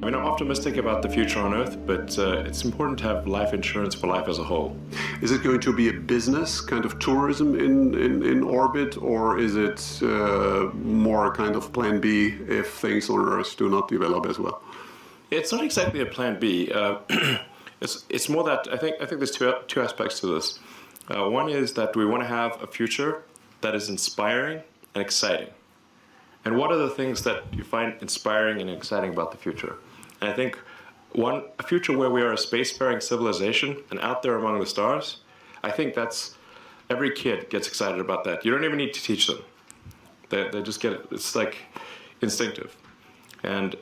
I mean, I'm optimistic about the future on Earth, but it's important to have life insurance for life as a whole. Is it going to be a business kind of tourism in orbit, or is it more a kind of plan B if things on Earth do not develop as well? It's not exactly a plan B. It's more that I think there's two aspects to this. One is that we want to have a future that is inspiring and exciting. And what are the things that you find inspiring and exciting about the future? And I think a future where we are a spacefaring civilization and out there among the stars, I think that's, every kid gets excited about that. You don't even need to teach them. They just get it. It's like instinctive. And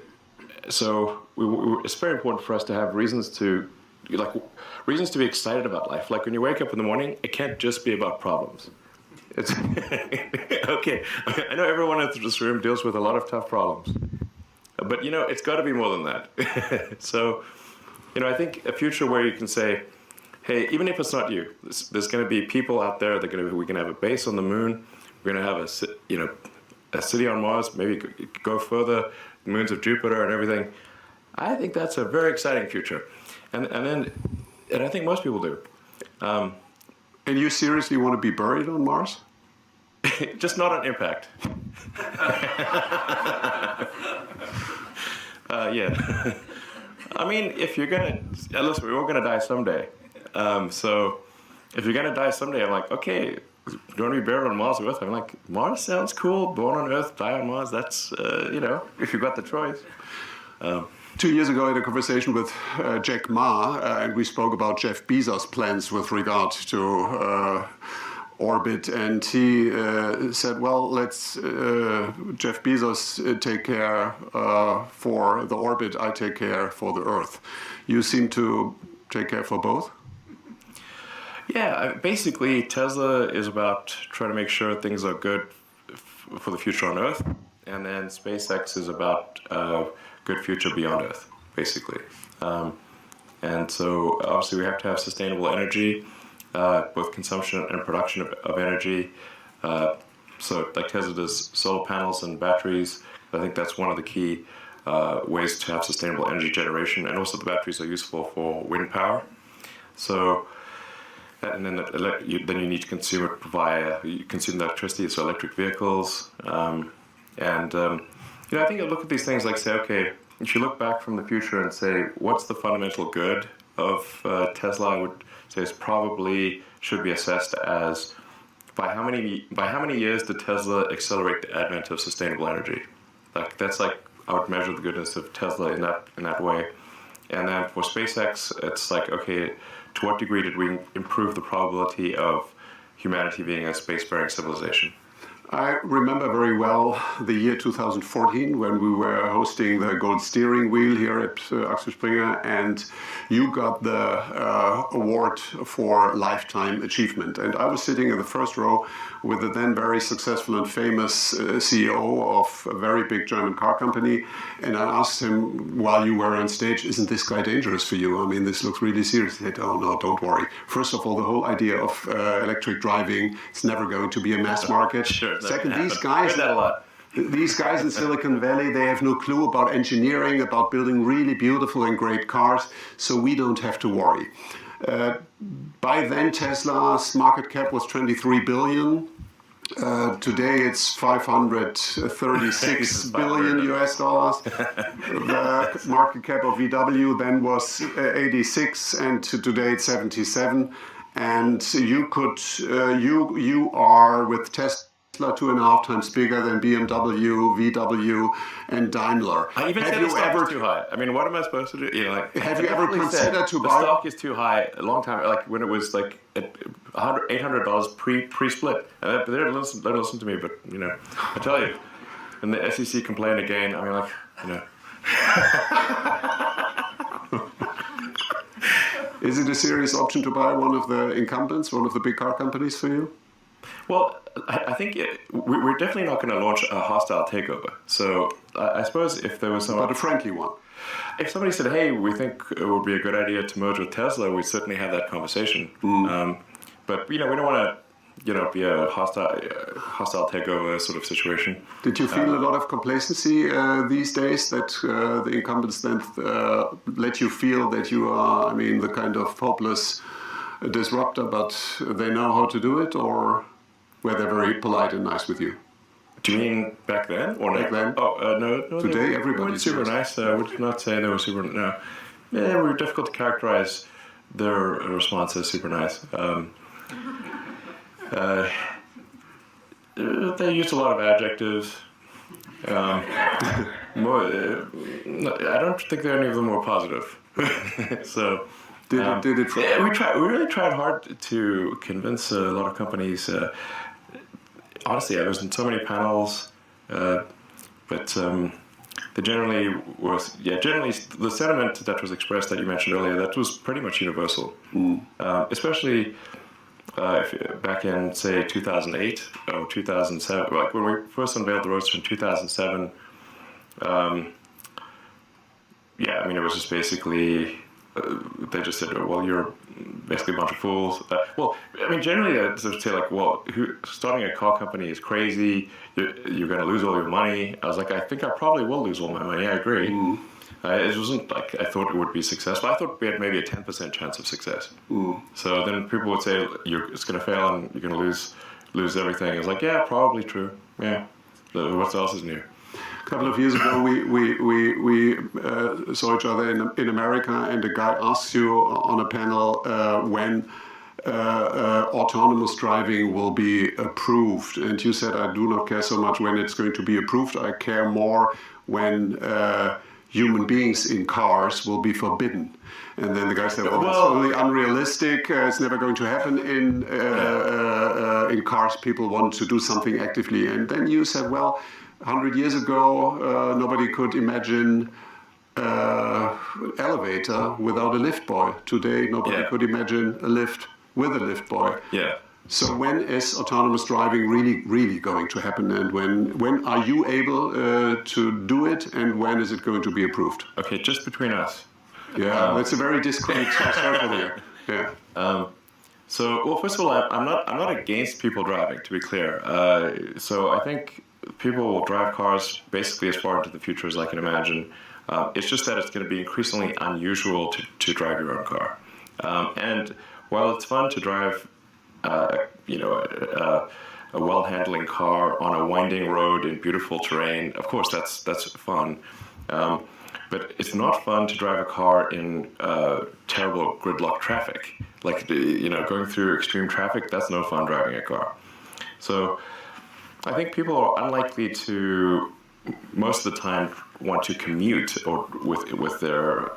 so it's very important for us to have reasons to be excited about life. Like when you wake up in the morning, it can't just be about problems. It's okay. I know everyone in this room deals with a lot of tough problems, but it's got to be more than that. So, I think a future where you can say, hey, even if it's not you, there's going to be people out there. We can have a base on the moon. We're going to have a city on Mars. Maybe go further, the moons of Jupiter and everything. I think that's a very exciting future, and I think most people do. And you seriously want to be buried on Mars? Just not on impact. Yeah. I mean, if you're listen, we're all gonna die someday. So if you're gonna die someday, I'm like, okay, do you want to be buried on Mars or Earth? I'm like, Mars sounds cool. Born on Earth, die on Mars. That's if you've got the choice. 2 years ago, I had a conversation with Jack Ma, and we spoke about Jeff Bezos' plans with regard to orbit. And he said, well, let's Jeff Bezos take care for the orbit, I take care for the Earth. You seem to take care for both? Yeah, basically, Tesla is about trying to make sure things are good for the future on Earth. And then SpaceX is about good future beyond Earth, basically. And so obviously we have to have sustainable energy, both consumption and production of energy. So like Tesla does solar panels and batteries. I think that's one of the key ways to have sustainable energy generation. And also the batteries are useful for wind power. So, and then you need to consume it you consume the electricity, so electric vehicles. I think you look at these things like say, okay, if you look back from the future and say, what's the fundamental good of Tesla? I would say it's probably should be assessed as by how many years did Tesla accelerate the advent of sustainable energy? That's I would measure the goodness of Tesla in that way. And then for SpaceX, it's like, okay, to what degree did we improve the probability of humanity being a spacefaring civilization? I remember very well the year 2014 when we were hosting the Gold Steering Wheel here at Axel Springer, and you got the award for Lifetime Achievement. And I was sitting in the first row with the then very successful and famous CEO of a very big German car company. And I asked him, while you were on stage, isn't this guy dangerous for you? I mean, this looks really serious. He said, oh no, don't worry. First of all, the whole idea of electric driving, it's never going to be a mass market. Sure. Second, these guys in Silicon Valley, they have no clue about engineering, about building really beautiful and great cars, so we don't have to worry. By then, Tesla's market cap was 23 billion. Today it's 536 billion US dollars. The market cap of VW then was 86, and today it's 77. And you are with Tesla 2.5 times bigger than BMW, VW, and Daimler. I even said the stock is too high. I mean, what am I supposed to do? Have you ever considered to buy? The stock is too high a long time, like when it was like at $800 pre-split. And they don't listen to me, but I tell you, and the SEC complained again. I mean, Is it a serious option to buy one of the incumbents, one of the big car companies for you? Well, I think we're definitely not going to launch a hostile takeover. So I suppose if there was But a friendly one. If somebody said, hey, we think it would be a good idea to merge with Tesla, we'd certainly have that conversation. But we don't want to be a hostile takeover sort of situation. Did you feel a lot of complacency these days that the incumbents then let you feel that you are, the kind of hopeless disruptor, but they know how to do it, or were they very polite and nice with you? Do you mean back then or back then? Oh no. Today everybody's super nice. I would not say they were super. No, yeah, they were difficult to characterize. Their response is super nice. They used a lot of adjectives. I don't think any of them were positive. So. Did it? We really tried hard to convince a lot of companies. Honestly, I was in so many panels, but they generally was generally the sentiment that was expressed that you mentioned earlier, that was pretty much universal. Especially back in say 2008 or 2007, like when we first unveiled the Roadster in 2007. It was just basically. They just said, well, you're basically a bunch of fools. Generally they say like, well, starting a car company is crazy. You're going to lose all your money. I was like, I think I probably will lose all my money. I agree. It wasn't like I thought it would be successful. I thought we had maybe a 10% chance of success. So then people would say, it's going to fail and you're going to lose everything. I was like, yeah, probably true. Yeah. What else is new? A couple of years ago, we saw each other in America, and a guy asks you on a panel when autonomous driving will be approved, and you said, I do not care so much when it's going to be approved. I care more when human beings in cars will be forbidden. And then the guy said, well, that's only unrealistic. It's never going to happen in cars. People want to do something actively. And then you said, well, 100 years ago, nobody could imagine elevator without a lift boy. Today, nobody could imagine a lift with a lift boy. Yeah. So when is autonomous driving really going to happen, and when are you able to do it, and when is it going to be approved? Okay, just between us. Yeah, that's a very discreet circle here. Yeah. First of all, I'm not against people driving, to be clear. So I think people will drive cars basically as far into the future as I can imagine. It's just that it's going to be increasingly unusual to drive your own car. And while it's fun to drive, a well-handling car on a winding road in beautiful terrain, of course that's fun. But it's not fun to drive a car in terrible gridlock traffic. Like, going through extreme traffic, that's no fun driving a car. So I think people are unlikely to, most of the time, want to commute or with their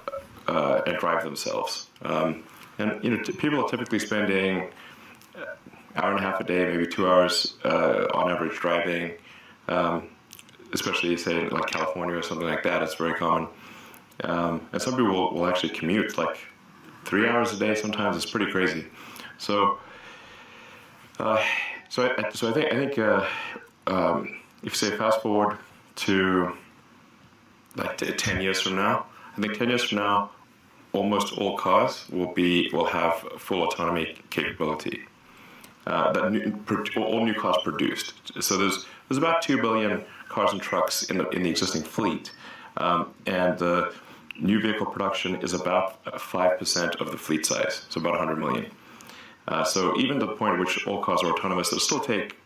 and drive themselves. People are typically spending hour and a half a day, maybe 2 hours on average driving. Especially say like California or something like that, it's very common. And some people will actually commute like 3 hours a day. Sometimes it's pretty crazy. So I think if you say fast forward to like 10 years from now, I think 10 years from now, almost all cars will have full autonomy capability. All new cars produced. So there's about 2 billion cars and trucks in the existing fleet, and the new vehicle production is about 5% of the fleet size, so about 100 million. So even to the point at which all cars are autonomous, it'll still take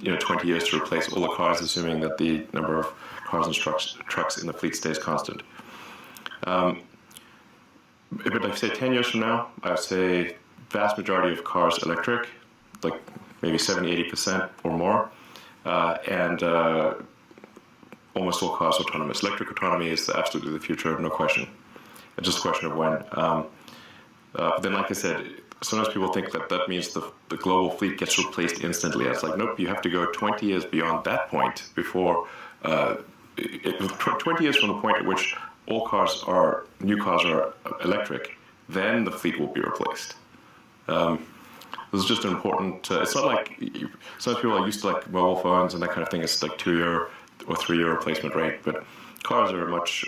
20 years to replace all the cars, assuming that the number of cars and trucks in the fleet stays constant. But like say 10 years from now, I would say vast majority of cars electric, like maybe 70-80% or more, and almost all cars autonomous. Electric autonomy is absolutely the future, no question. It's just a question of when. Then, like I said, sometimes people think that means the global fleet gets replaced instantly. It's like, nope, you have to go 20 years beyond that point before, 20 years from the point at which new cars are electric, then the fleet will be replaced. This is just an important, it's not like, some people are used to like mobile phones and that kind of thing. It's like 2-year or 3-year replacement rate, but cars are a much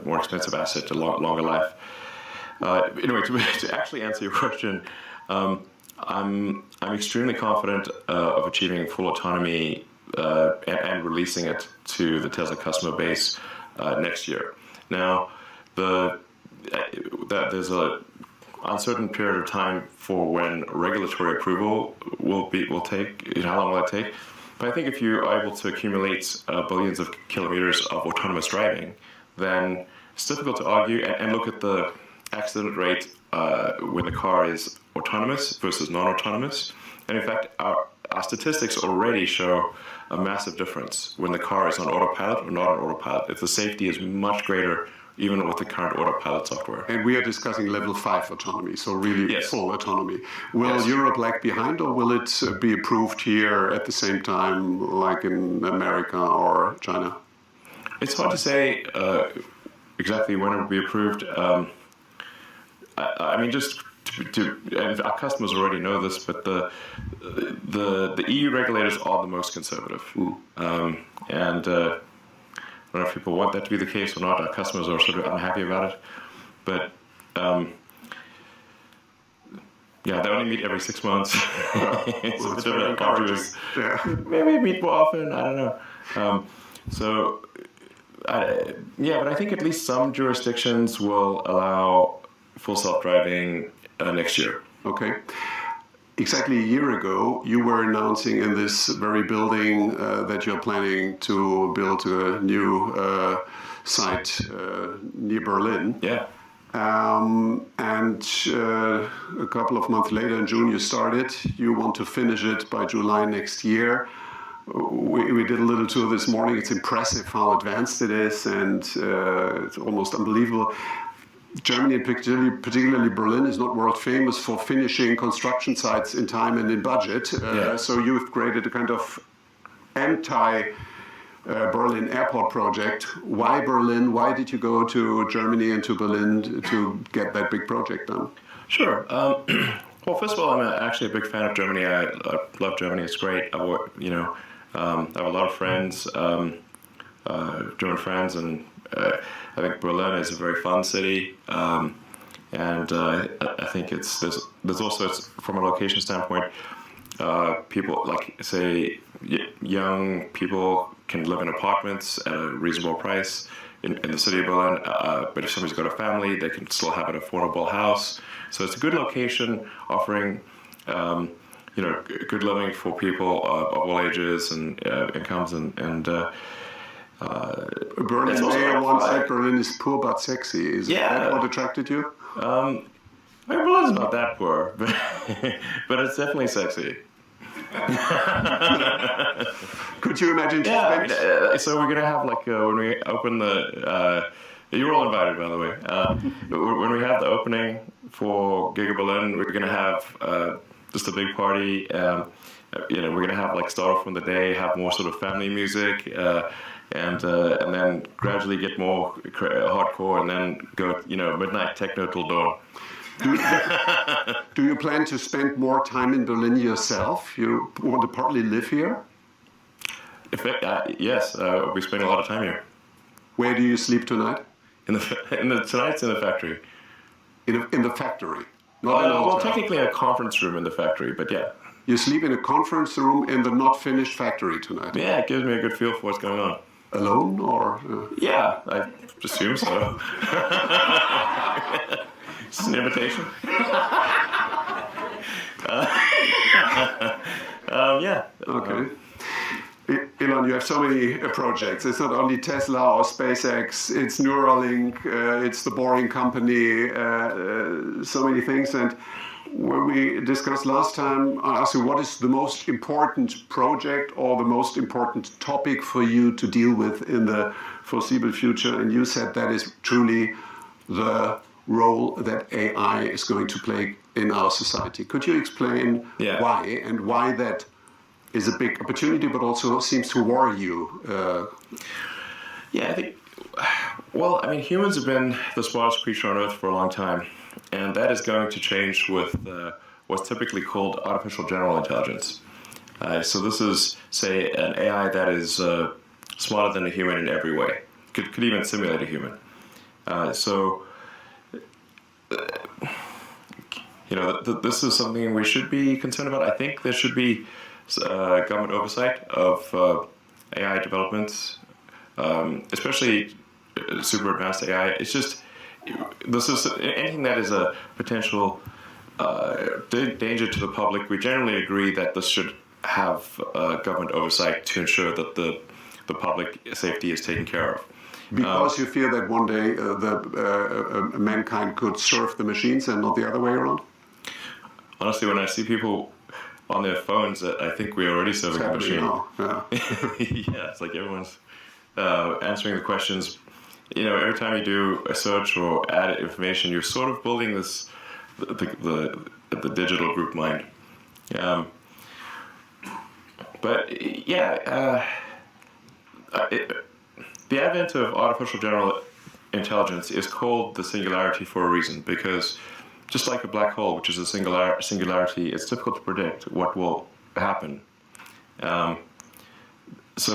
more expensive asset, a longer life. Anyway, to actually answer your question, I'm extremely confident of achieving full autonomy and releasing it to the Tesla customer base next year. Now, there's a uncertain period of time for when regulatory approval will take. How long will that take? But I think if you are able to accumulate billions of kilometers of autonomous driving, then it's difficult to argue and look at the accident rate when the car is autonomous versus non-autonomous. And in fact, our statistics already show a massive difference when the car is on autopilot or not on autopilot. If the safety is much greater, even with the current autopilot software. And we are discussing level 5 autonomy, so really Yes. full autonomy. Will Yes. Europe lag behind, or will it be approved here at the same time, like in America or China? It's hard to say exactly when it will be approved. I mean, just and our customers already know this, but the EU regulators are the most conservative, and I don't know if people want that to be the case or not. Our customers are sort of unhappy about it, but yeah, they only meet every 6 months. It's a bit of an arduous. Yeah. Maybe meet more often. I don't know. Yeah, but I think at least some jurisdictions will allow full self-driving next year. Okay. Exactly a year ago, you were announcing in this very building that you're planning to build a new site near Berlin. Yeah. And a couple of months later, in June, you started. You want to finish it by July next year. We did a little tour this morning. It's impressive how advanced it is, and it's almost unbelievable. Germany, and particularly Berlin, is not world famous for finishing construction sites in time and in budget. So you've created a kind of anti-Berlin airport project. Why Berlin? Why did you go to Germany and to Berlin to get that big project done? Sure. Well, first of all, I'm actually a big fan of Germany. I love Germany. It's great. I have a lot of friends, German friends, and I think Berlin is a very fun city, and I think there's also, from a location standpoint, people like, say, young people can live in apartments at a reasonable price in the city of Berlin, but if somebody's got a family, they can still have an affordable house. So it's a good location, offering good living for people of all ages and incomes, and Berlin mayor once said Berlin is poor but sexy. Is that what attracted you? Berlin's not that poor, but it's definitely sexy. Could you imagine? So we're gonna have when we open the. You're all invited, by the way. When we have the opening for Giga Berlin, we're gonna have just a big party. We're gonna have start off from the day, have more sort of family music, and then gradually get more hardcore, and then go midnight techno till dawn. Do you plan to spend more time in Berlin yourself? You want to partly live here? Yes, we spend a lot of time here. Where do you sleep tonight? Tonight's in the factory. In the factory? Not in a hotel. Well, technically a conference room in the factory, but yeah. You sleep in a conference room in the not finished factory tonight? Yeah, it gives me a good feel for what's going on. Alone, or? Yeah, I assume so. It's an invitation. Yeah. Okay. Elon, you have so many projects. It's not only Tesla or SpaceX, it's Neuralink, it's the Boring Company, so many things. And when we discussed last time, I asked you what is the most important project or the most important topic for you to deal with in the foreseeable future. And you said that is truly the role that AI is going to play in our society. Could you explain why, and why that is a big opportunity, but also seems to worry you? I think, humans have been the smartest creature on Earth for a long time, and that is going to change with what's typically called artificial general intelligence. So this is, say, an AI that is smarter than a human in every way, could even simulate a human. this is something we should be concerned about. I think there should be government oversight of AI developments, especially super advanced AI. It's just this is anything that is a potential danger to the public. We generally agree that this should have government oversight to ensure that the public safety is taken care of. Because you fear that one day mankind could serve the machines and not the other way around? Honestly, when I see people on their phones, I think we're already serving the machine. Yeah. Yeah, it's like everyone's answering the questions. Every time you do a search or add information, you're sort of building this the digital group mind. But yeah, the advent of artificial general intelligence is called the singularity for a reason, because just like a black hole, which is a singularity, it's difficult to predict what will happen. So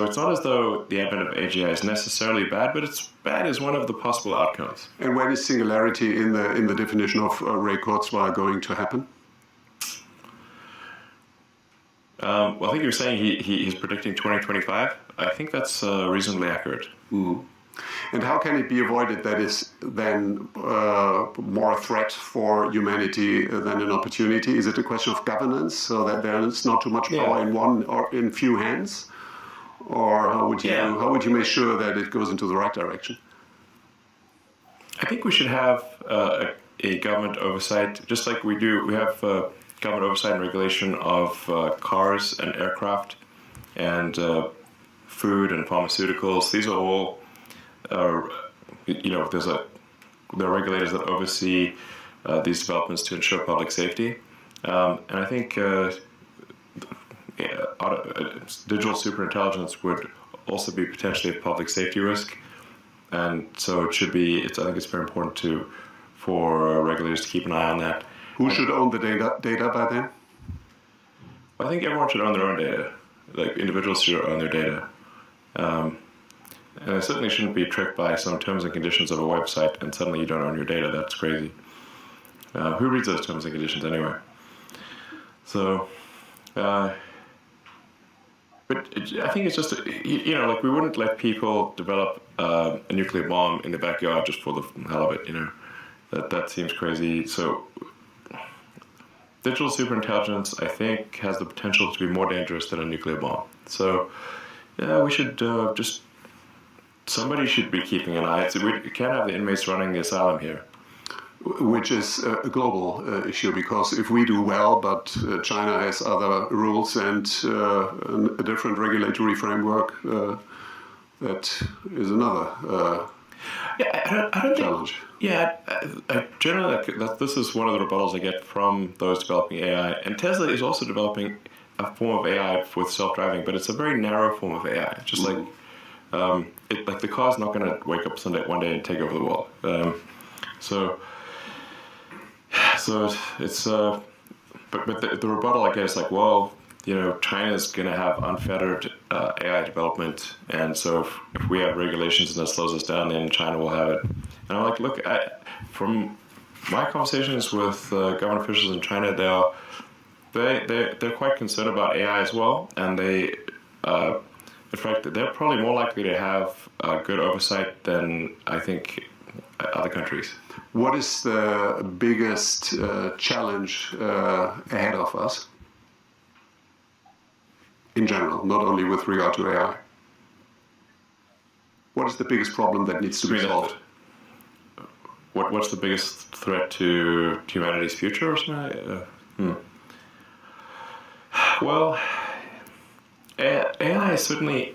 it's not as though the advent of AGI is necessarily bad, but it's bad as one of the possible outcomes. And when is singularity in the definition of Ray Kurzweil going to happen? Well, I think you're saying he's predicting 2025. I think that's reasonably accurate. Mm. And how can it be avoided that is then more a threat for humanity than an opportunity? Is it a question of governance, so that there is not too much power in one or in few hands? Or how would you make sure that it goes into the right direction? I think we should have a government oversight, just like we do. We have government oversight and regulation of cars and aircraft and food and pharmaceuticals. These are all, there are regulators that oversee these developments to ensure public safety. And I think digital superintelligence would also be potentially a public safety risk. And so it should be, I think it's very important for regulators to keep an eye on that. Who should own the data by then? I think everyone should own their own data. Like individuals should own their data. And I certainly shouldn't be tricked by some terms and conditions of a website and suddenly you don't own your data. That's crazy. Who reads those terms and conditions anyway? So, but I think it's just, like we wouldn't let people develop a nuclear bomb in the backyard just for the hell of it, That seems crazy. So digital superintelligence, I think, has the potential to be more dangerous than a nuclear bomb. So, we should somebody should be keeping an eye. We can't have the inmates running the asylum here. Which is a global issue, because if we do well, but China has other rules and a different regulatory framework, that is another I don't challenge. I generally, this is one of the rebuttals I get from those developing AI. And Tesla is also developing a form of AI with self-driving, but it's a very narrow form of AI. Just like the car's not going to wake up one day and take over the world. So it's but the rebuttal I guess China's going to have unfettered AI development, and so if we have regulations and that slows us down, then China will have it. And I'm like, look, from my conversations with government officials in China, they're quite concerned about AI as well, and they, in fact, they're probably more likely to have good oversight than I think other countries. What is the biggest challenge ahead of us? In general, not only with regard to AI. What is the biggest problem that needs to be solved? What's the biggest threat to humanity's future or something? Well, AI is certainly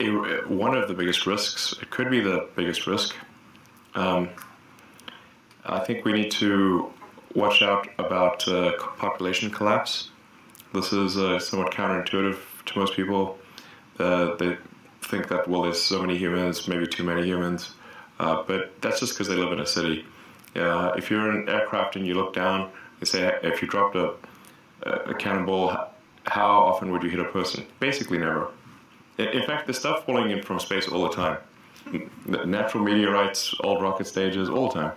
one of the biggest risks. It could be the biggest risk. I think we need to watch out about population collapse. This is somewhat counterintuitive to most people. They think that, well, there's so many humans, maybe too many humans, but that's just because they live in a city. If you're in an aircraft and you look down, they say, if you dropped a cannonball, how often would you hit a person? Basically never. In fact, there's stuff falling in from space all the time. Natural meteorites, old rocket stages, all the time.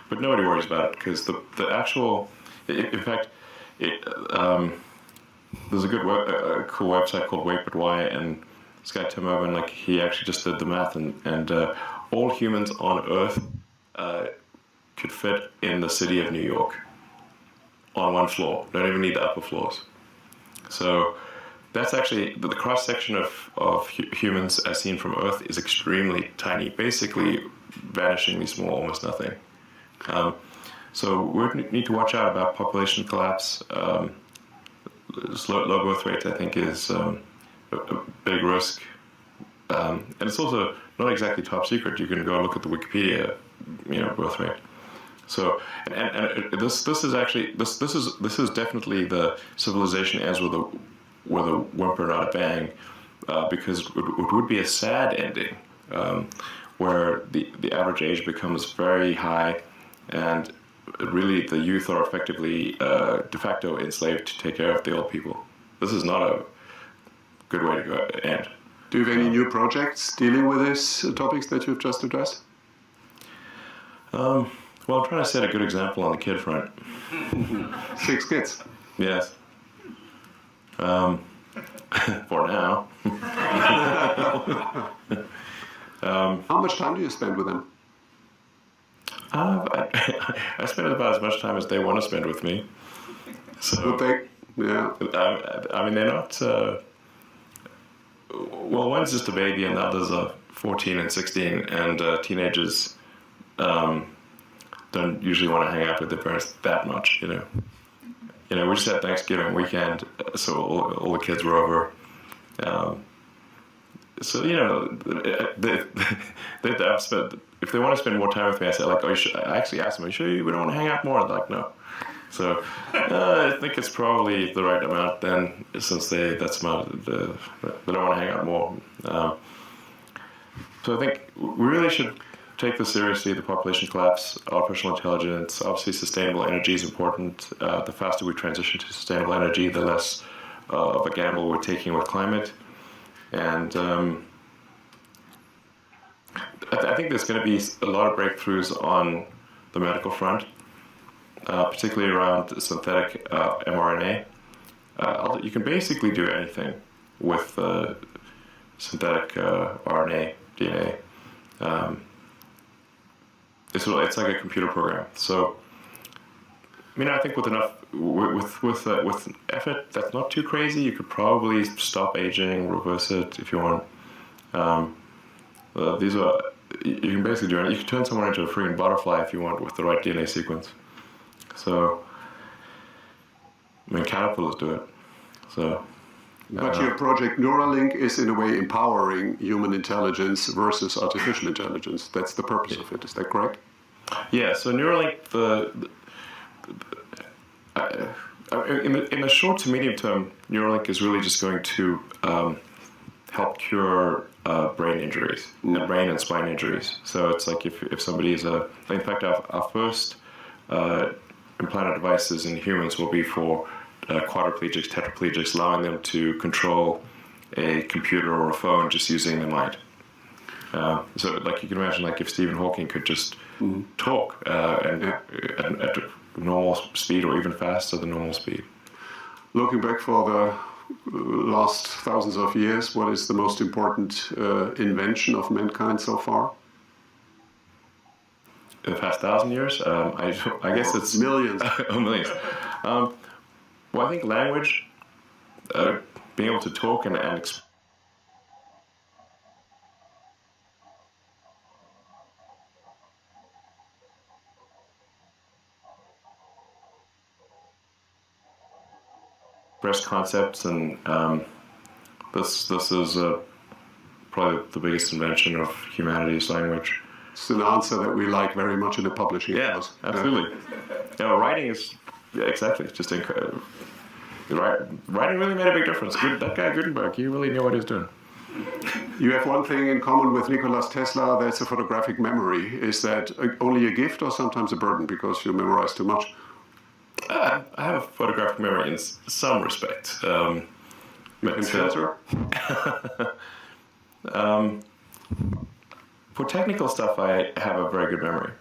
but nobody worries about it because the actual, in fact, there's a cool website called Wait But Why, and this guy Tim Urban, like he actually just did the math, and all humans on Earth could fit in the city of New York on one floor. Don't even need the upper floors. So that's actually the cross section of humans as seen from Earth is extremely tiny, basically vanishingly small, almost nothing. So we need to watch out about population collapse. Low birth rate, I think, is a big risk, and it's also not exactly top secret. You can go look at the Wikipedia, birth rate. So, and this is actually this is definitely the civilization ends with a whimper, not a bang, because it would be a sad ending, where the average age becomes very high, and really the youth are effectively de facto enslaved to take care of the old people. This is not a good way to end. Do you have any new projects dealing with these topics that you've just addressed? Well, I'm trying to set a good example on the kid front. 6 kids. Yes. For now. How much time do you spend with them? I spend about as much time as they want to spend with me. So, Yeah. I mean, they're not. Well, one's just a baby, and the others are 14 and 16, and teenagers don't usually want to hang out with their parents that much. We just had Thanksgiving weekend, so all the kids were over. So if they want to spend more time with me, I say like, I actually ask them, "Are you sure we don't want to hang out more?" They're like, "No." So I think it's probably the right amount then, since they don't want to hang out more. So I think we really should take this seriously. The population collapse, artificial intelligence, obviously sustainable energy is important. The faster we transition to sustainable energy, the less of a gamble we're taking with climate. And I think there's going to be a lot of breakthroughs on the medical front, particularly around synthetic mRNA. You can basically do anything with synthetic RNA, DNA. It's like a computer program. So, I think with enough, with effort, that's not too crazy. You could probably stop aging, reverse it if you want. You can basically do it. You can turn someone into a freaking butterfly if you want with the right DNA sequence. So, caterpillars do it. So. But your project Neuralink is in a way empowering human intelligence versus artificial intelligence. That's the purpose of it. Is that correct? Yeah. So Neuralink, in the short to medium term, Neuralink is really just going to help cure brain injuries, brain and spine injuries. So it's like if somebody is in fact, our first implanted devices in humans will be for quadriplegics, tetraplegics, allowing them to control a computer or a phone just using their mind. So, like you can imagine, like if Stephen Hawking could just talk at normal speed or even faster than normal speed. Looking back for the last thousands of years, what is the most important invention of mankind so far? In the past 1,000 years, I guess it's millions. Millions. Well, I think language, being able to talk and express concepts, and this is probably the biggest invention of humanity's language. It's an answer that we like very much in the publishing house. Absolutely. Writing is exactly just incredible. Writing really made a big difference. That guy Gutenberg, he really knew what he was doing. You have one thing in common with Nikola Tesla, that's a photographic memory. Is that only a gift or sometimes a burden because you memorize too much? I have a photographic memory in some respect. You can filter? For technical stuff, I have a very good memory.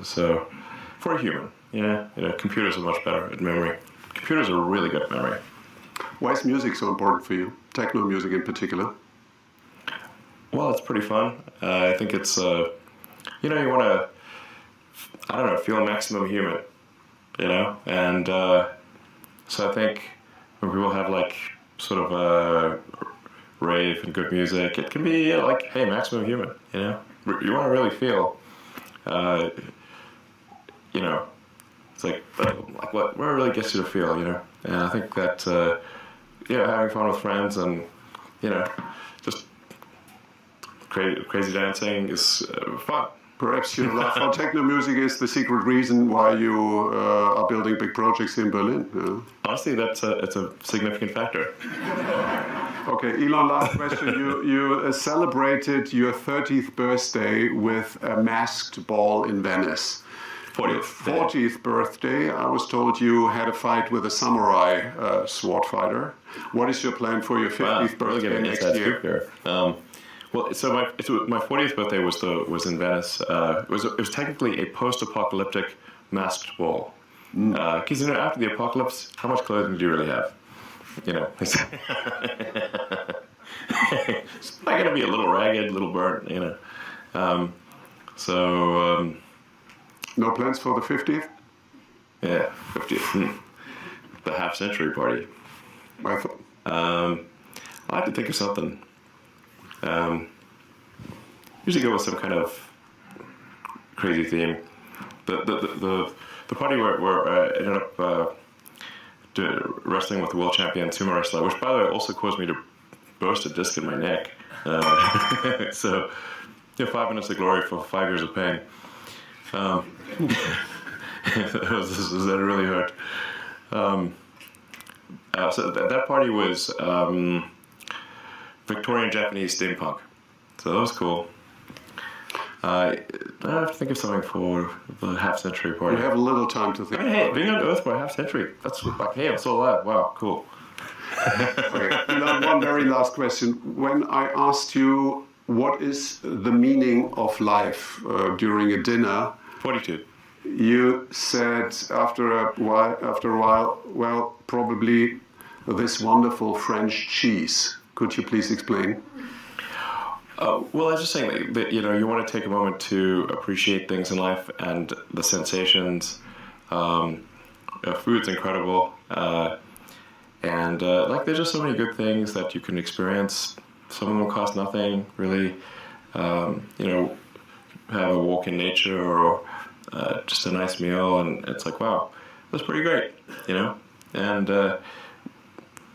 So, for a human, computers are much better at memory. Computers are really good at memory. Why is music so important for you? Techno music in particular? Well, it's pretty fun. I think it's, you want to, I don't know, feel maximum human, And so I think when people have like sort of a rave and good music, it can be like, hey, maximum human, You want to really feel, it's like what really gets you to feel, And I think that, having fun with friends and, just crazy dancing is fun. Perhaps your love for techno music is the secret reason why you are building big projects in Berlin. Honestly, it's a significant factor. Okay, Elon, last question. You celebrated your 30th birthday with a masked ball in Venice. 40th birthday, I was told you had a fight with a samurai sword fighter. What is your plan for your 50th birthday next year? Well, so my 40th birthday was in Venice. It was technically a post-apocalyptic masked ball. Because after the apocalypse, how much clothing do you really have? It's not gonna be a little ragged, a little burnt, No plans for the 50th? Yeah, 50th. The half-century party. I have to think of something. Usually go with some kind of crazy theme. The party where I ended up wrestling with the world champion sumo wrestler, which by the way also caused me to burst a disc in my neck. So, 5 minutes of glory for 5 years of pain. That really hurt. So that party was Victorian Japanese steampunk. So that was cool. I have to think of something for the half-century party. We have a little time to think. Hey, being on Earth for a half-century. That's like, hey, I'm still alive. Wow, cool. Okay. One very last question. When I asked you what is the meaning of life during a dinner, 42. You said after a while, well, probably this wonderful French cheese. Could you please explain? Well, I was just saying that you want to take a moment to appreciate things in life and the sensations. Food's incredible, and there's just so many good things that you can experience. Some of them cost nothing, really. Have a walk in nature or just a nice meal, and it's like, wow, that's pretty great, And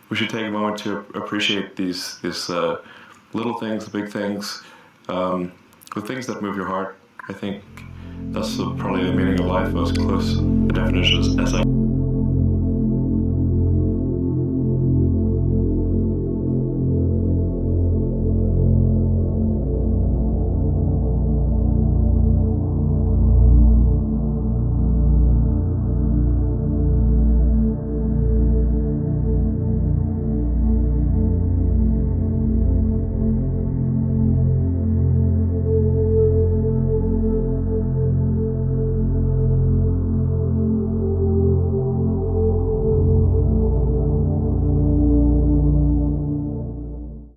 we should take a moment to appreciate these little things, the big things, the things that move your heart. I think that's probably the meaning of life, as close a definition as I